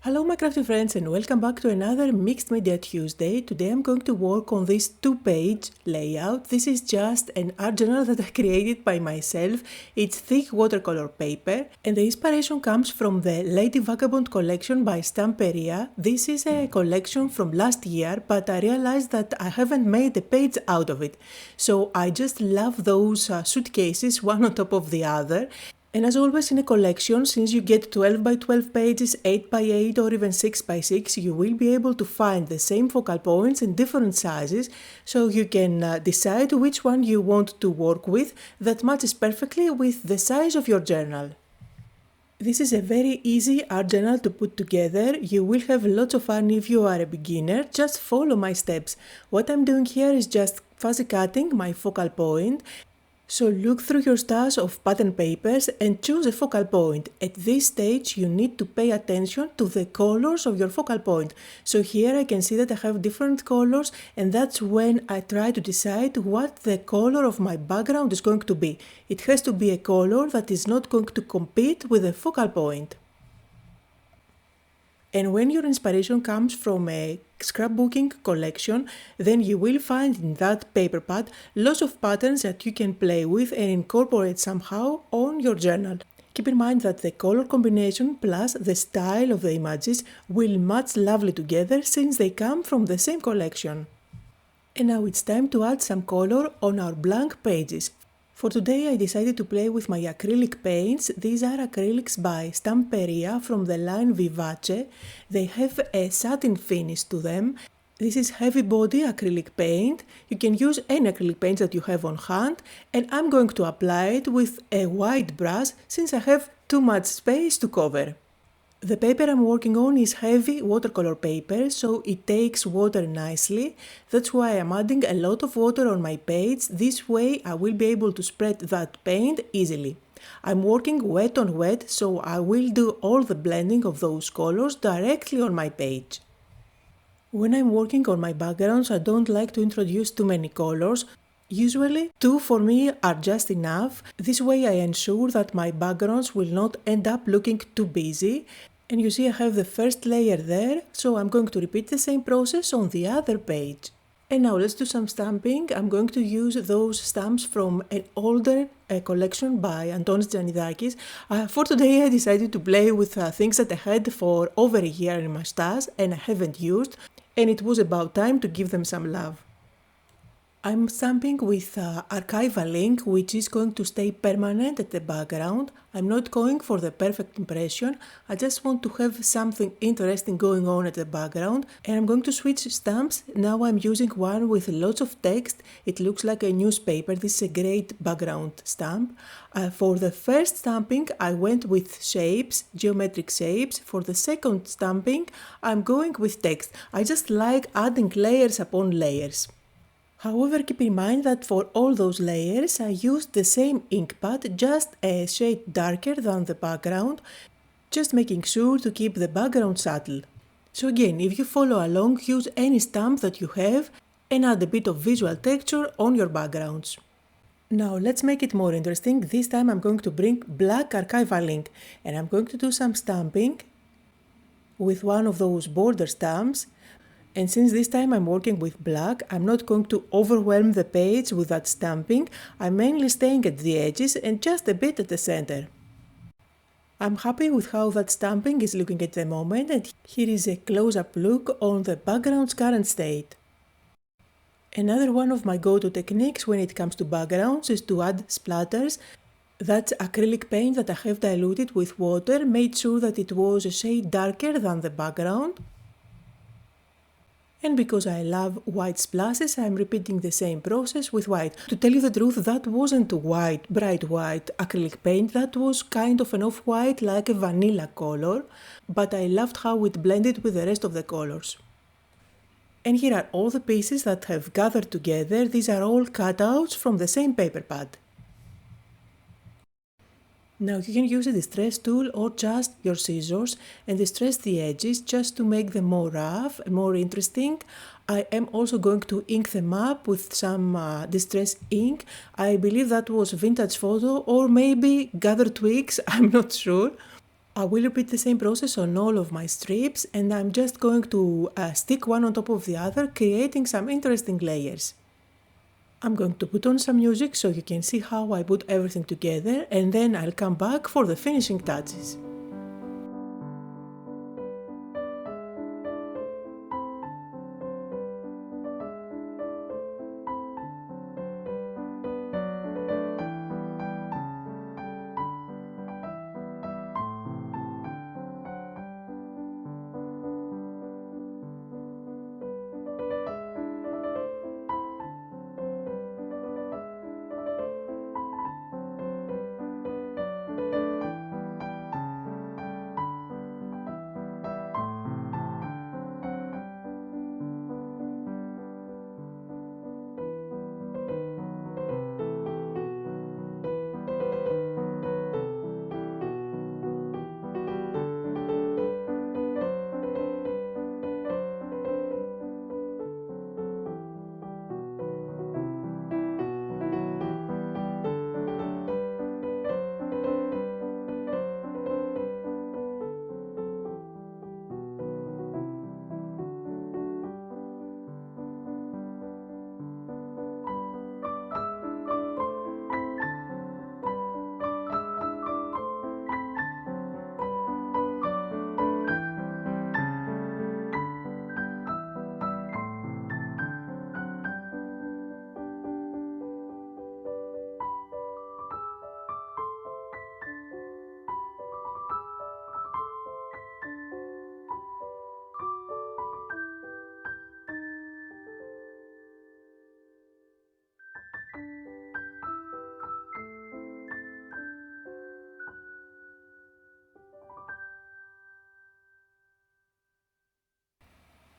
Hello my crafty friends and welcome back to another Mixed Media Tuesday. Today I'm going to work on this two-page layout. This is just an art journal that I created by myself. It's thick watercolor paper and the inspiration comes from the Lady Vagabond collection by Stamperia. This is a collection from last year, but I realized that I haven't made a page out of it. So I just love those suitcases one on top of the other. And as always in a collection, since you get 12 by 12 pages, 8 by 8 or even 6 by 6, you will be able to find the same focal points in different sizes, so you can decide which one you want to work with that matches perfectly with the size of your journal. This is a very easy art journal to put together. You will have lots of fun if you are a beginner. Just follow my steps. What I'm doing here is just fuzzy cutting my focal point. So look through your stash of pattern papers and choose a focal point. At this stage you need to pay attention to the colors of your focal point. So here I can see that I have different colors, and that's when I try to decide what the color of my background is going to be. It has to be a color that is not going to compete with the focal point. And when your inspiration comes from a scrapbooking collection, then you will find in that paper pad lots of patterns that you can play with and incorporate somehow on your journal. Keep in mind that the color combination plus the style of the images will match lovely together since they come from the same collection. And now it's time to add some color on our blank pages. For today I decided to play with my acrylic paints. These are acrylics by Stamperia from the line Vivace. They have a satin finish to them. This is heavy body acrylic paint. You can use any acrylic paint that you have on hand, and I'm going to apply it with a white brush since I have too much space to cover. The paper I'm working on is heavy watercolor paper, so it takes water nicely. That's why I'm adding a lot of water on my page. This way I will be able to spread that paint easily. I'm working wet on wet, so I will do all the blending of those colors directly on my page. When I'm working on my backgrounds, I don't like to introduce too many colors. Usually, 2 for me are just enough. This way I ensure that my backgrounds will not end up looking too busy. And you see I have the first layer there, so I'm going to repeat the same process on the other page. And now let's do some stamping. I'm going to use those stamps from an older collection by Antonis Janidakis. For today I decided to play with things that I had for over a year in my stash and I haven't used, and it was about time to give them some love. I'm stamping with Archival Ink, which is going to stay permanent at the background. I'm not going for the perfect impression, I just want to have something interesting going on at the background, and I'm going to switch stamps. Now I'm using one with lots of text. It looks like a newspaper. This is a great background stamp. For the first stamping I went with shapes, geometric shapes. For the second stamping I'm going with text. I just like adding layers upon layers. However, keep in mind that for all those layers I used the same ink pad, just a shade darker than the background, just making sure to keep the background subtle. So again, if you follow along, use any stamp that you have and add a bit of visual texture on your backgrounds. Now let's make it more interesting. This time I'm going to bring black archival ink and I'm going to do some stamping with one of those border stamps. And since this time I'm working with black, I'm not going to overwhelm the page with that stamping. I'm mainly staying at the edges and just a bit at the center. I'm happy with how that stamping is looking at the moment, and here is a close-up look on the background's current state. Another one of my go-to techniques when it comes to backgrounds is to add splatters. That's acrylic paint that I have diluted with water, made sure that it was a shade darker than the background. And because I love white splashes, I'm repeating the same process with white. To tell you the truth, that wasn't white, bright white acrylic paint, that was kind of an off-white like a vanilla color, but I loved how it blended with the rest of the colors. And here are all the pieces that have gathered together. These are all cutouts from the same paper pad. Now you can use a distress tool or just your scissors and distress the edges just to make them more rough and more interesting. I am also going to ink them up with some distress ink. I believe that was Vintage Photo or maybe Gather Twigs, I'm not sure. I will repeat the same process on all of my strips, and I'm just going to stick one on top of the other, creating some interesting layers. I'm going to put on some music so you can see how I put everything together, and then I'll come back for the finishing touches.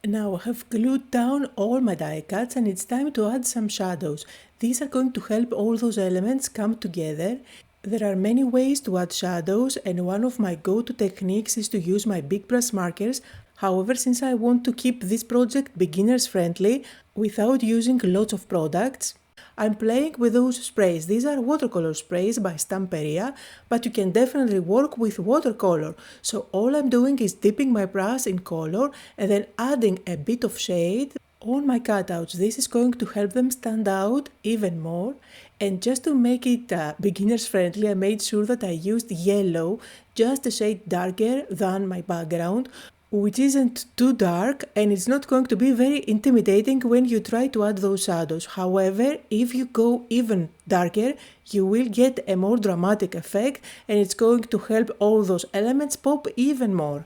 Now I have glued down all my die cuts and it's time to add some shadows. These are going to help all those elements come together. There are many ways to add shadows, and one of my go-to techniques is to use my big brush markers. However, since I want to keep this project beginners friendly without using lots of products, I'm playing with those sprays. These are watercolor sprays by Stamperia, but you can definitely work with watercolor. So all I'm doing is dipping my brush in color and then adding a bit of shade on my cutouts. This is going to help them stand out even more. And just to make it beginners friendly, I made sure that I used yellow, just a shade darker than my background, which isn't too dark, and it's not going to be very intimidating when you try to add those shadows. However, if you go even darker, you will get a more dramatic effect, and it's going to help all those elements pop even more.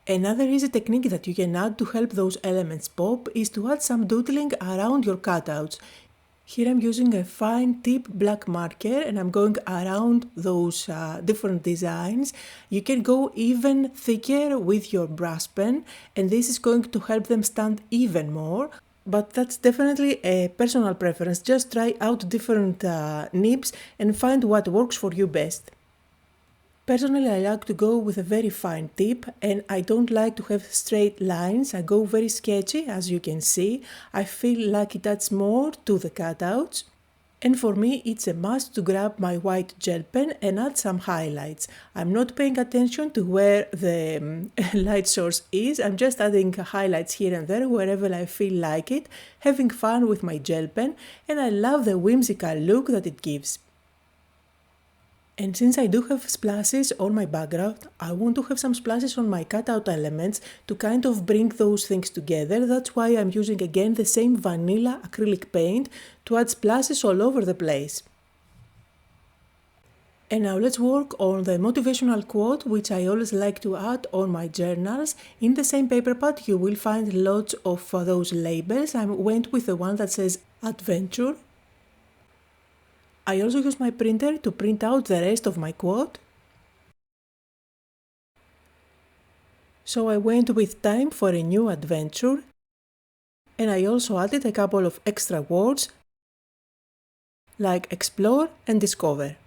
Another easy technique that you can add to help those elements pop is to add some doodling around your cutouts. Here I'm using a fine tip black marker and I'm going around those different designs. You can go even thicker with your brush pen, and this is going to help them stand even more. But that's definitely a personal preference. Just try out different nips and find what works for you best. Personally, I like to go with a very fine tip, and I don't like to have straight lines. I go very sketchy, as you can see. I feel like it adds more to the cutouts. And for me, it's a must to grab my white gel pen and add some highlights. I'm not paying attention to where the light source is. I'm just adding highlights here and there wherever I feel like it, having fun with my gel pen, and I love the whimsical look that it gives. And since I do have splashes on my background, I want to have some splashes on my cutout elements to kind of bring those things together. That's why I'm using again the same vanilla acrylic paint to add splashes all over the place. And now let's work on the motivational quote, which I always like to add on my journals. In the same paper pad you will find lots of those labels. I went with the one that says adventure. I also use my printer to print out the rest of my quote. So I went with time for a new adventure, and I also added a couple of extra words like explore and discover.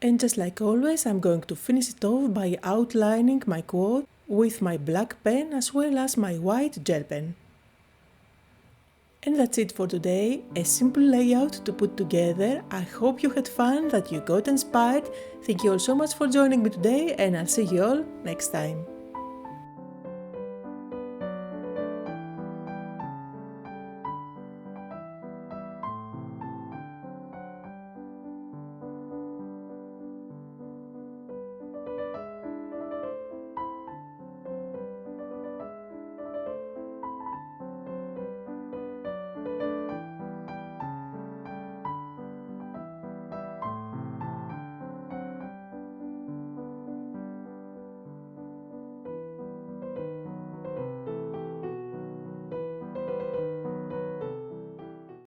And just like always, I'm going to finish it off by outlining my quote with my black pen as well as my white gel pen. And that's it for today, a simple layout to put together. I hope you had fun, that you got inspired. Thank you all so much for joining me today, and I'll see you all next time.